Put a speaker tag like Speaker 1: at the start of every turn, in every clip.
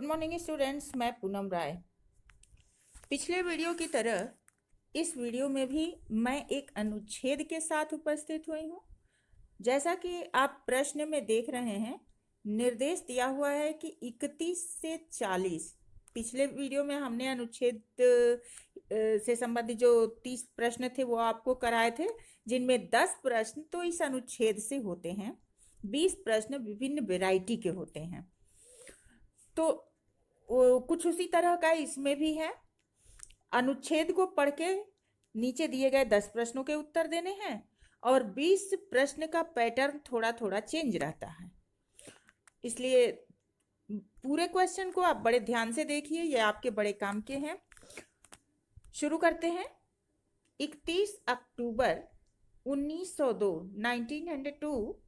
Speaker 1: Good morning students, मैं पूनम राय। पिछले video की तरह इस वीडियो में भी मैं एक अनुच्छेद के साथ उपस्थित हुई हूँ। जैसा कि आप प्रश्न में देख रहे हैं, निर्देश दिया हुआ है कि 31 से 40। पिछले वीडियो में हमने अनुच्छेद से संबंधित जो 30 प्रश्न थे वो आपको कराए थे, जिनमें 10 प्रश्न तो इस अनुच्छेद से होते हैं, 20 प्रश्न विभिन्न वैरायटी के होते हैं। तो कुछ उसी तरह का इसमें भी है। अनुच्छेद को पढ़ के नीचे दिए गए 10 प्रश्नों के उत्तर देने हैं और 20 प्रश्न का पैटर्न थोड़ा थोड़ा चेंज रहता है। इसलिए पूरे क्वेश्चन को आप बड़े ध्यान से देखिए, ये आपके बड़े काम के हैं। शुरू करते हैं। 31 अक्टूबर 1902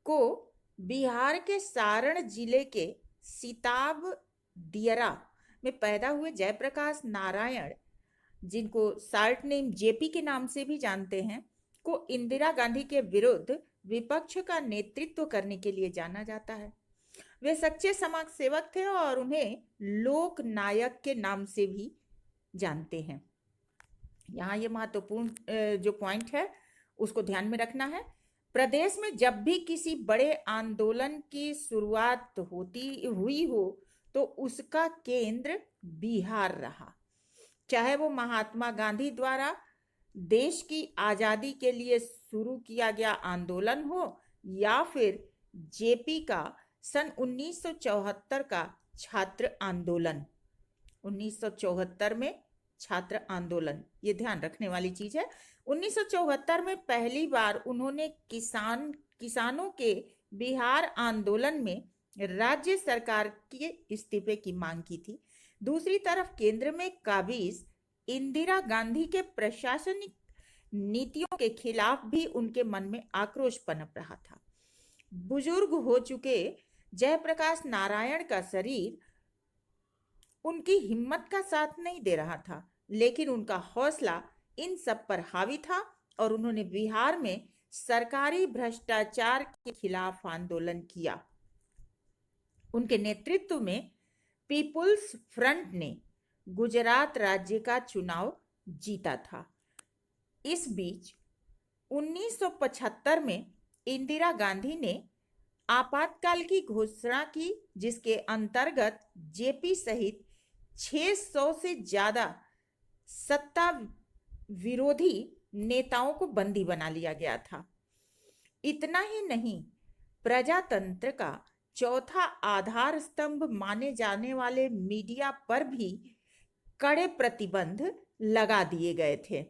Speaker 1: को बिहार के सारण जिले के सिताब दियरा में पैदा हुए जयप्रकाश नारायण, जिनको शार्ट नेम जेपी के नाम से भी जानते हैं, को इंदिरा गांधी के विरुद्ध विपक्ष का नेतृत्व करने के लिए जाना जाता है। वे सच्चे समाज सेवक थे और उन्हें लोक नायक के नाम से भी जानते हैं। यहाँ ये महत्वपूर्ण जो पॉइंट है उसको ध्यान में रखना है। प्रदेश में जब भी किसी बड़े आंदोलन की शुरुआत हुई हो तो उसका केंद्र बिहार रहा, चाहे वो महात्मा गांधी द्वारा देश की आजादी के लिए शुरू किया गया आंदोलन हो या फिर जेपी का सन 1974 का छात्र आंदोलन। 1974 में छात्र आंदोलन, ये ध्यान रखने वाली चीज है। 1974 में पहली बार उन्होंने किसानों के बिहार आंदोलन में राज्य सरकार के इस्तीफे की मांग की थी। दूसरी तरफ केंद्र में काबिज इंदिरा गांधी के प्रशासनिक नीतियों के खिलाफ भी उनके मन में आक्रोश पनप रहा था। बुजुर्ग हो चुके जयप्रकाश नारायण का शरीर उनकी हिम्मत का साथ नहीं दे रहा था, लेकिन उनका हौसला इन सब पर हावी था और उन्होंने बिहार में सरकारी भ्रष्टाचार के खिलाफ आंदोलन किया। उनके नेतृत्व में पीपुल्स फ्रंट ने गुजरात राज्य का चुनाव जीता था। इस बीच 1975 में इंदिरा गांधी ने आपातकाल की घोषणा की, जिसके अंतर्गत जेपी सहित 600 से ज्यादा सत्ता विरोधी नेताओं को बंदी बना लिया गया था। इतना ही नहीं, प्रजातंत्र का चौथा आधार स्तंभ माने जाने वाले मीडिया पर भी कड़े प्रतिबंध लगा दिए गए थे।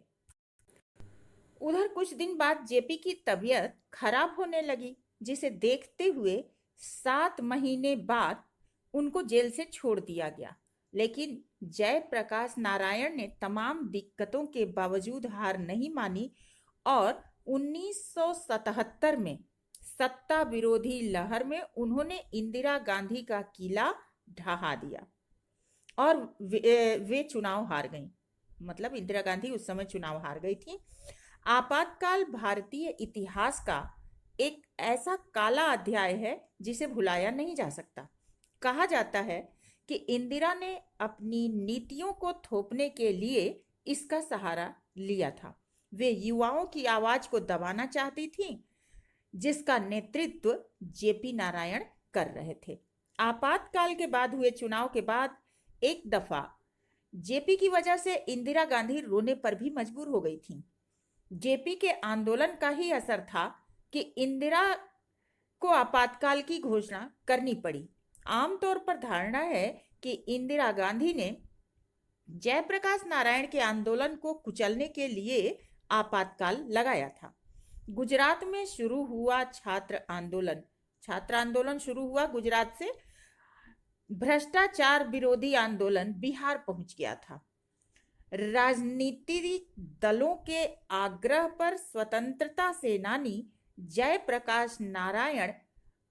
Speaker 1: उधर कुछ दिन बाद जेपी की तबीयत खराब होने लगी, जिसे देखते हुए 7 महीने बाद उनको जेल से छोड़ दिया गया। लेकिन जयप्रकाश नारायण ने तमाम दिक्कतों के बावजूद हार नहीं मानी और 1977 में सत्ता विरोधी लहर में उन्होंने इंदिरा गांधी का किला ढहा दिया और वे चुनाव हार गईं। मतलब इंदिरा गांधी उस समय चुनाव हार गई थी। आपातकाल भारतीय इतिहास का एक ऐसा काला अध्याय है जिसे भुलाया नहीं जा सकता। कहा जाता है कि इंदिरा ने अपनी नीतियों को थोपने के लिए इसका सहारा लिया था। वे युवाओं की आवाज को दबाना चाहती थीं, जिसका नेतृत्व जेपी नारायण कर रहे थे। आपातकाल के बाद हुए चुनाव के बाद एक दफा जेपी की वजह से इंदिरा गांधी रोने पर भी मजबूर हो गई थीं। जेपी के आंदोलन का ही असर था कि इंदिरा को आपातकाल की घोषणा करनी पड़ी। आमतौर पर धारणा है कि इंदिरा गांधी ने जयप्रकाश नारायण के आंदोलन को कुचलने के लिए आपातकाल लगाया था। गुजरात में शुरू हुआ छात्र आंदोलन शुरू हुआ गुजरात से। भ्रष्टाचार विरोधी आंदोलन बिहार पहुंच गया था। राजनीतिक दलों के आग्रह पर स्वतंत्रता सेनानी जयप्रकाश नारायण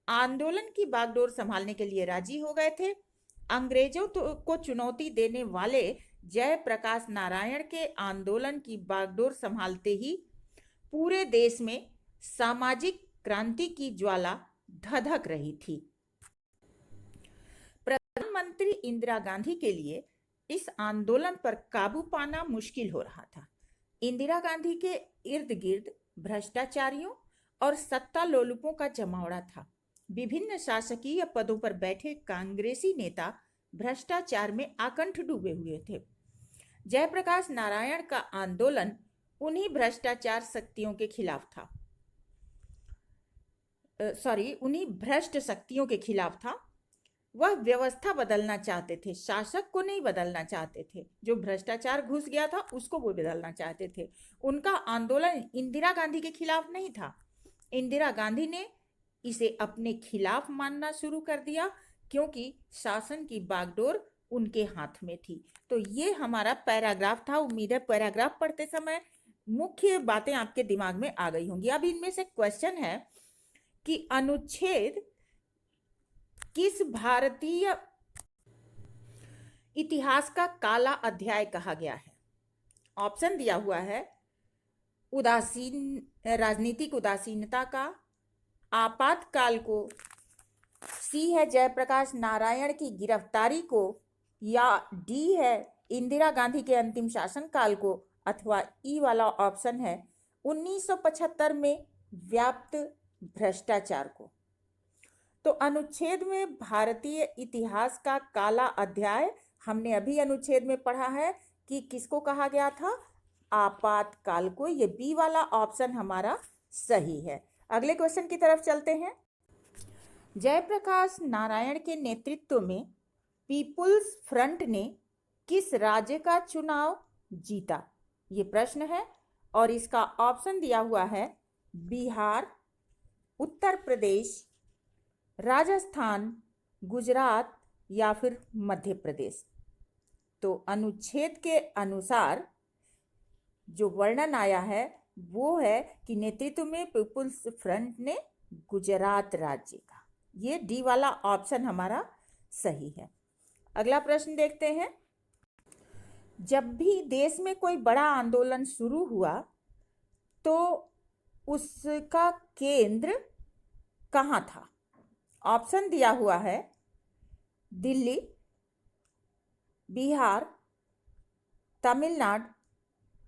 Speaker 1: आंदोलन की बागडोर संभालने के लिए राजी हो गए थे। अंग्रेजों को चुनौती देने वाले जयप्रकाश नारायण के आंदोलन की बागडोर संभालते ही पूरे देश में सामाजिक क्रांति की ज्वाला धधक रही थी। प्रधानमंत्री इंदिरा गांधी के लिए इस आंदोलन पर काबू पाना मुश्किल हो रहा था। इंदिरा गांधी के इर्द गिर्द भ्रष्टाचारियों और सत्ता लोलुपों का जमावड़ा था। विभिन्न शासकीय पदों पर बैठे कांग्रेसी नेता भ्रष्टाचार में आकंठ डूबे हुए थे। जयप्रकाश नारायण का आंदोलन उन्हीं भ्रष्टाचार शक्तियों के खिलाफ था, उन्हीं भ्रष्ट शक्तियों के खिलाफ था। वह व्यवस्था बदलना चाहते थे, शासक को नहीं बदलना चाहते थे। जो भ्रष्टाचार घुस गया था उसको वो बदलना चाहते थे। उनका आंदोलन इंदिरा गांधी के खिलाफ नहीं था। इंदिरा गांधी ने इसे अपने खिलाफ मानना शुरू कर दिया क्योंकि शासन की बागडोर उनके हाथ में थी। तो ये हमारा पैराग्राफ था। उम्मीद है पैराग्राफ पढ़ते समय मुख्य बातें आपके दिमाग में आ गई होंगी। अब इनमें से क्वेश्चन है कि अनुच्छेद किस भारतीय इतिहास का काला अध्याय कहा गया है? ऑप्शन दिया हुआ है राजनीतिक उदासीनता का, आपातकाल को, सी है जयप्रकाश नारायण की गिरफ्तारी को, या डी है इंदिरा गांधी के अंतिम शासनकाल को, अथवा ई वाला ऑप्शन है 1975 में व्याप्त भ्रष्टाचार को। तो अनुच्छेद में भारतीय इतिहास का काला अध्याय हमने अभी अनुच्छेद में पढ़ा है कि किसको कहा गया था? आपातकाल को। ये बी वाला ऑप्शन हमारा सही है। अगले क्वेश्चन की तरफ चलते हैं। जयप्रकाश नारायण के नेतृत्व में पीपुल्स फ्रंट ने किस राज्य का चुनाव जीता? ये प्रश्न है और इसका ऑप्शन दिया हुआ है बिहार, उत्तर प्रदेश, राजस्थान, गुजरात या फिर मध्य प्रदेश। तो अनुच्छेद के अनुसार जो वर्णन आया है वो है कि नेतृत्व में पीपुल्स फ्रंट ने गुजरात राज्य का। ये डी वाला ऑप्शन हमारा सही है। अगला प्रश्न देखते हैं। जब भी देश में कोई बड़ा आंदोलन शुरू हुआ तो उसका केंद्र कहाँ था? ऑप्शन दिया हुआ है दिल्ली, बिहार, तमिलनाडु,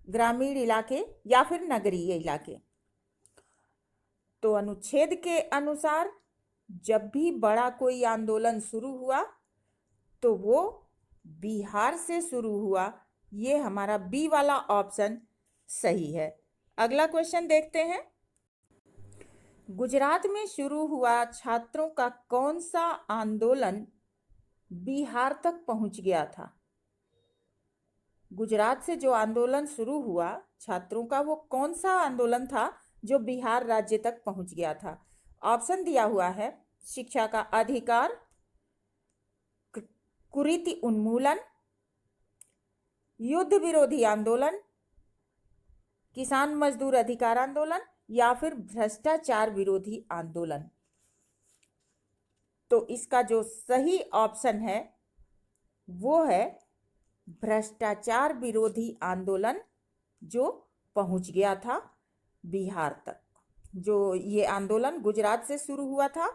Speaker 1: ग्रामीण इलाके या फिर नगरीय इलाके। तो अनुच्छेद के अनुसार जब भी बड़ा कोई आंदोलन शुरू हुआ तो वो बिहार से शुरू हुआ। ये हमारा बी वाला ऑप्शन सही है। अगला क्वेश्चन देखते हैं। गुजरात में शुरू हुआ छात्रों का कौन सा आंदोलन बिहार तक पहुंच गया था? गुजरात से जो आंदोलन शुरू हुआ छात्रों का, वो कौन सा आंदोलन था जो बिहार राज्य तक पहुंच गया था? ऑप्शन दिया हुआ है शिक्षा का अधिकार, कुरीति उन्मूलन, युद्ध विरोधी आंदोलन, किसान मजदूर अधिकार आंदोलन या फिर भ्रष्टाचार विरोधी आंदोलन। तो इसका जो सही ऑप्शन है वो है भ्रष्टाचार विरोधी आंदोलन, जो पहुंच गया था बिहार तक। जो ये आंदोलन गुजरात से शुरू हुआ था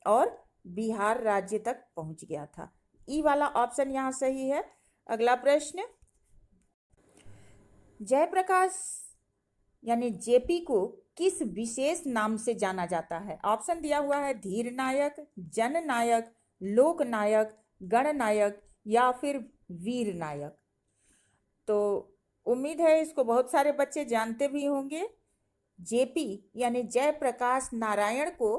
Speaker 1: और बिहार राज्य तक पहुंच गया था। ई वाला ऑप्शन यहां सही है। अगला प्रश्न, जयप्रकाश यानी जेपी को किस विशेष नाम से जाना जाता है? ऑप्शन दिया हुआ है धीर नायक, जन नायक, लोक नायक, गण नायक या फिर वीर नायक। तो उम्मीद है इसको बहुत सारे बच्चे जानते भी होंगे। जेपी यानी जयप्रकाश नारायण को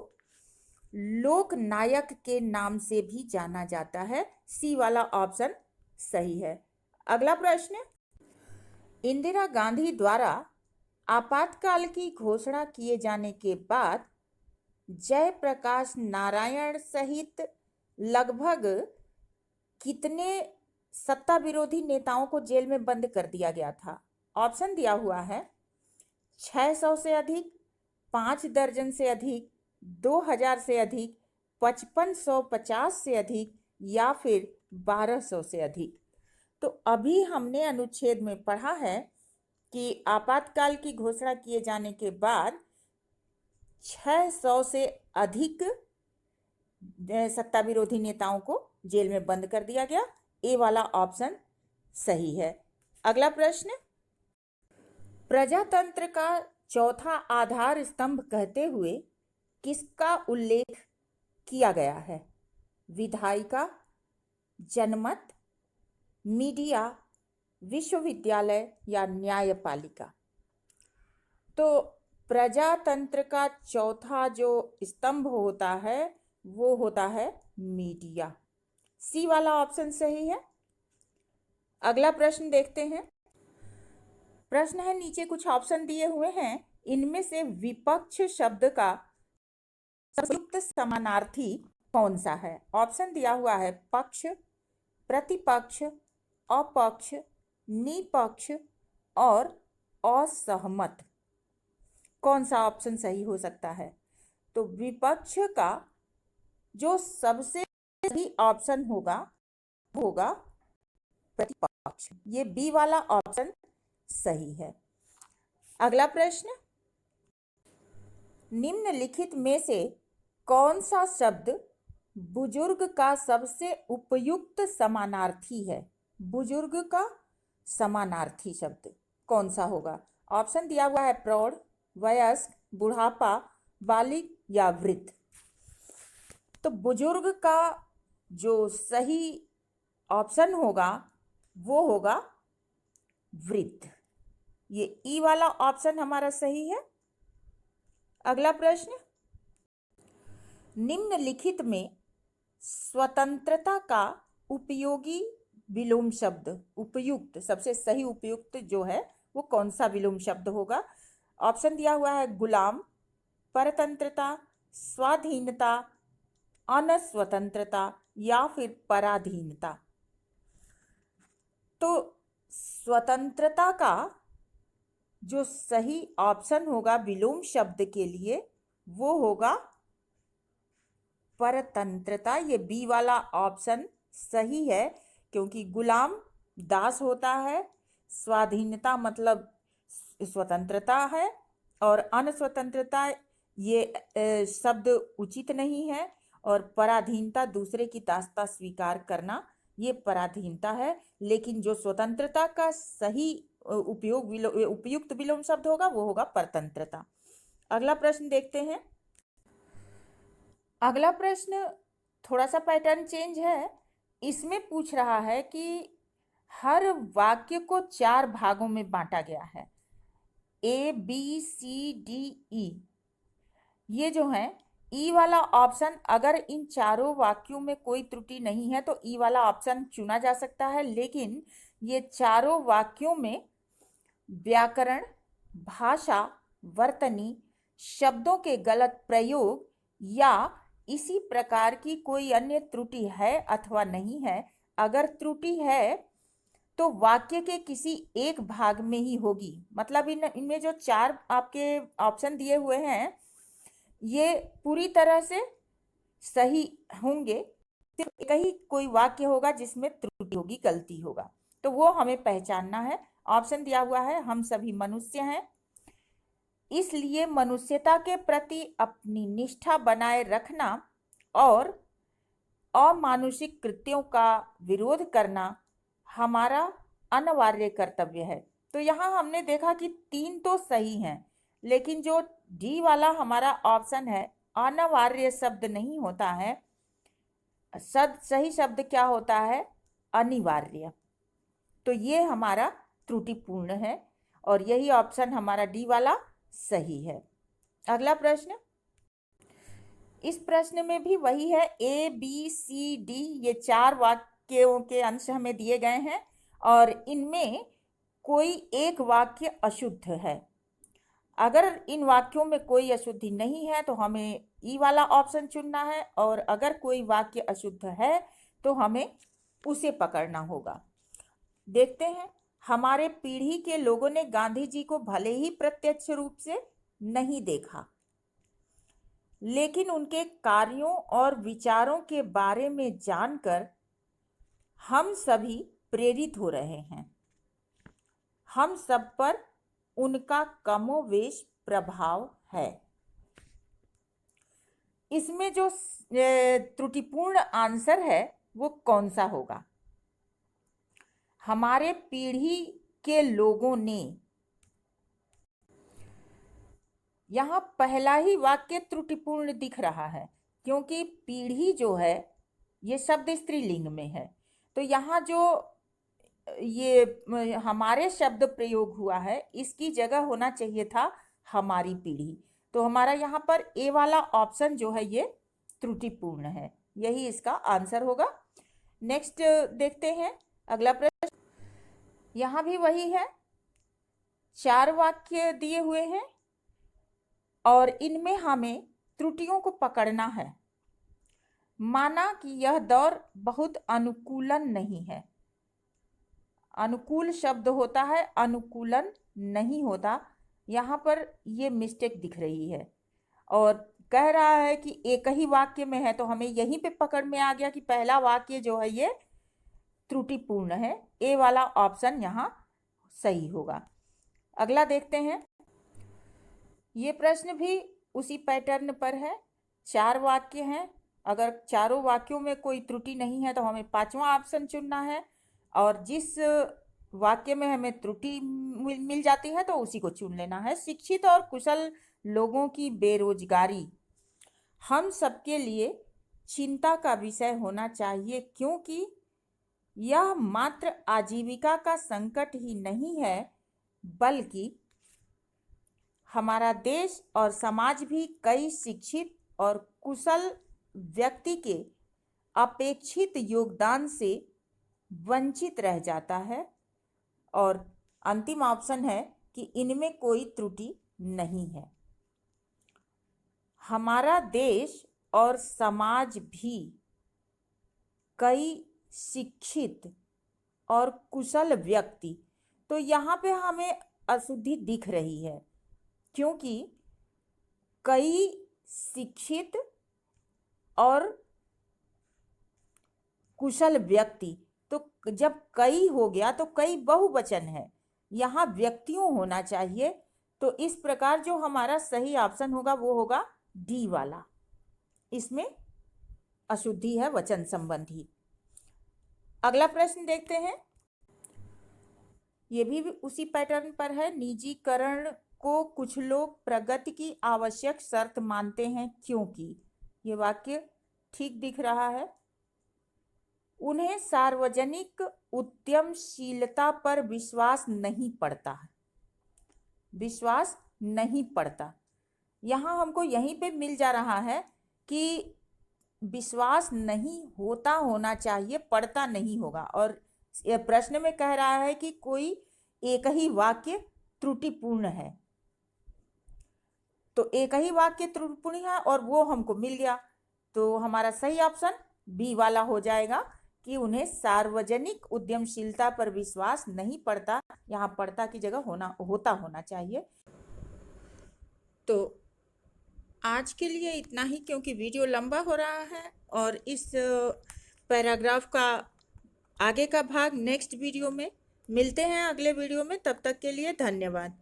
Speaker 1: लोक नायक के नाम से भी जाना जाता है। सी वाला ऑप्शन सही है। अगला प्रश्न, इंदिरा गांधी द्वारा आपातकाल की घोषणा किए जाने के बाद जयप्रकाश नारायण सहित लगभग कितने सत्ता विरोधी नेताओं को जेल में बंद कर दिया गया था? ऑप्शन दिया हुआ है 600 से अधिक, 5 दर्जन से अधिक, 2000 से अधिक, 5550 से अधिक या फिर 1200 से अधिक। तो अभी हमने अनुच्छेद में पढ़ा है कि आपातकाल की घोषणा किए जाने के बाद 600 से अधिक सत्ता विरोधी नेताओं को जेल में बंद कर दिया गया। ए वाला ऑप्शन सही है। अगला प्रश्न, प्रजातंत्र का चौथा आधार स्तंभ कहते हुए किसका उल्लेख किया गया है? विधायिका, जनमत, मीडिया, विश्वविद्यालय या न्यायपालिका? तो प्रजातंत्र का चौथा जो स्तंभ होता है वो होता है मीडिया। सी वाला ऑप्शन सही है। अगला प्रश्न देखते हैं। प्रश्न है, नीचे कुछ ऑप्शन दिए हुए हैं, इनमें से विपक्ष शब्द का संयुक्त समानार्थी कौन सा है? ऑप्शन दिया हुआ है पक्ष, प्रतिपक्ष, अपक्ष, निपक्ष और असहमत। कौन सा ऑप्शन सही हो सकता है? तो विपक्ष का जो सबसे सही ऑप्शन होगा प्रतिपक्ष। ये बी वाला ऑप्शन सही है। अगला प्रश्न, निम्नलिखित में से कौन सा शब्द बुजुर्ग का सबसे उपयुक्त समानार्थी है? बुजुर्ग का समानार्थी शब्द कौन सा होगा? ऑप्शन दिया हुआ है प्रौढ़, वयस्क, बुढ़ापा, बालिग या वृद्ध। तो बुजुर्ग का जो सही ऑप्शन होगा वो होगा वृद्ध। ये ई वाला ऑप्शन हमारा सही है। अगला प्रश्न, निम्नलिखित में स्वतंत्रता का उपयोगी विलोम शब्द, उपयुक्त सबसे सही उपयुक्त जो है वो कौन सा विलोम शब्द होगा? ऑप्शन दिया हुआ है गुलाम, परतंत्रता, स्वाधीनता, अनस्वतंत्रता या फिर पराधीनता। तो स्वतंत्रता का जो सही ऑप्शन होगा विलोम शब्द के लिए वो होगा परतंत्रता। ये बी वाला ऑप्शन सही है, क्योंकि गुलाम दास होता है, स्वाधीनता मतलब स्वतंत्रता है, और अनस्वतंत्रता ये शब्द उचित नहीं है, और पराधीनता दूसरे की दासता स्वीकार करना ये पराधीनता है। लेकिन जो स्वतंत्रता का सही उपयुक्त विलोम शब्द होगा वो होगा परतंत्रता। अगला प्रश्न देखते हैं। अगला प्रश्न थोड़ा सा पैटर्न चेंज है। इसमें पूछ रहा है कि हर वाक्य को 4 भागों में बांटा गया है, A B C D E. ये जो है ई वाला ऑप्शन, अगर इन चारों वाक्यों में कोई त्रुटि नहीं है तो ई वाला ऑप्शन चुना जा सकता है। लेकिन ये चारों वाक्यों में व्याकरण, भाषा, वर्तनी, शब्दों के गलत प्रयोग या इसी प्रकार की कोई अन्य त्रुटि है अथवा नहीं है। अगर त्रुटि है तो वाक्य के किसी एक भाग में ही होगी। मतलब इनमें जो 4 आपके ऑप्शन दिए हुए हैं ये पूरी तरह से सही होंगे, सिर्फ एक ही कोई वाक्य होगा जिसमें त्रुटि होगी, गलती होगा, तो वो हमें पहचानना है। ऑप्शन दिया हुआ है हम सभी मनुष्य हैं, इसलिए मनुष्यता के प्रति अपनी निष्ठा बनाए रखना और अमानुषिक कृत्यों का विरोध करना हमारा अनिवार्य कर्तव्य है। तो यहाँ हमने देखा कि 3 तो सही हैं, लेकिन जो डी वाला हमारा ऑप्शन है अनिवार्य शब्द नहीं होता है, सही शब्द क्या होता है? अनिवार्य। तो ये हमारा त्रुटिपूर्ण है और यही ऑप्शन हमारा डी वाला सही है। अगला प्रश्न, इस प्रश्न में भी वही है, ए बी सी डी ये 4 वाक्यों के अंश हमें दिए गए हैं और इनमें कोई एक वाक्य अशुद्ध है। अगर इन वाक्यों में कोई अशुद्धि नहीं है तो हमें ई वाला ऑप्शन चुनना है, और अगर कोई वाक्य अशुद्ध है तो हमें उसे पकड़ना होगा। देखते हैं, हमारे पीढ़ी के लोगों ने गांधी जी को भले ही प्रत्यक्ष रूप से नहीं देखा, लेकिन उनके कार्यों और विचारों के बारे में जानकर हम सभी प्रेरित हो रहे हैं। हम सब पर उनका कमोवेश प्रभाव है। इसमें जो त्रुटिपूर्ण आंसर है वो कौन सा होगा? हमारे पीढ़ी के लोगों ने, यहाँ पहला ही वाक्य त्रुटिपूर्ण दिख रहा है, क्योंकि पीढ़ी जो है ये शब्द स्त्रीलिंग में है। तो यहाँ जो ये हमारे शब्द प्रयोग हुआ है, इसकी जगह होना चाहिए था हमारी पीढ़ी। तो हमारा यहाँ पर ए वाला ऑप्शन जो है ये त्रुटिपूर्ण है, यही इसका आंसर होगा। नेक्स्ट देखते हैं अगला प्रश्न। यहाँ भी वही है, 4 वाक्य दिए हुए हैं और इनमें हमें त्रुटियों को पकड़ना है। माना कि यह दौर बहुत अनुकूलन नहीं है। अनुकूल शब्द होता है, अनुकूलन नहीं होता। यहाँ पर ये मिस्टेक दिख रही है और कह रहा है कि एक ही वाक्य में है, तो हमें यहीं पे पकड़ में आ गया कि पहला वाक्य जो है ये त्रुटिपूर्ण है। ए वाला ऑप्शन यहाँ सही होगा। अगला देखते हैं। ये प्रश्न भी उसी पैटर्न पर है। 4 वाक्य हैं, अगर चारों वाक्यों में कोई त्रुटि नहीं है तो हमें 5वां ऑप्शन चुनना है, और जिस वाक्य में हमें त्रुटि मिल जाती है तो उसी को चुन लेना है। शिक्षित और कुशल लोगों की बेरोजगारी हम सबके लिए चिंता का विषय होना चाहिए, क्योंकि यह मात्र आजीविका का संकट ही नहीं है, बल्कि हमारा देश और समाज भी कई शिक्षित और कुशल व्यक्ति के अपेक्षित योगदान से वंचित रह जाता है। और अंतिम ऑप्शन है कि इनमें कोई त्रुटि नहीं है। हमारा देश और समाज भी कई शिक्षित और कुशल व्यक्ति, तो यहाँ पे हमें अशुद्धि दिख रही है, क्योंकि कई शिक्षित और कुशल व्यक्ति, तो जब कई हो गया तो कई बहुवचन है, यहाँ व्यक्तियों होना चाहिए। तो इस प्रकार जो हमारा सही ऑप्शन होगा वो होगा डी वाला, इसमें अशुद्धि है वचन संबंधी। अगला प्रश्न देखते हैं। ये भी उसी पैटर्न पर है। निजीकरण को कुछ लोग प्रगति की आवश्यक शर्त मानते हैं, क्योंकि ये वाक्य ठीक दिख रहा है। उन्हें सार्वजनिक उद्यमशीलता पर विश्वास नहीं पड़ता है। विश्वास नहीं पड़ता, यहाँ हमको यहीं पे मिल जा रहा है कि विश्वास नहीं होता होना चाहिए, पड़ता नहीं होगा। और यह प्रश्न में कह रहा है कि कोई एक ही वाक्य त्रुटिपूर्ण है, तो एक ही वाक्य त्रुटिपूर्ण है और वो हमको मिल गया। तो हमारा सही ऑप्शन बी वाला हो जाएगा कि उन्हें सार्वजनिक उद्यमशीलता पर विश्वास नहीं पड़ता, यहाँ पड़ता की जगह होना चाहिए। तो आज के लिए इतना ही, क्योंकि वीडियो लंबा हो रहा है और इस पैराग्राफ का आगे का भाग नेक्स्ट वीडियो में मिलते हैं। अगले वीडियो में, तब तक के लिए धन्यवाद।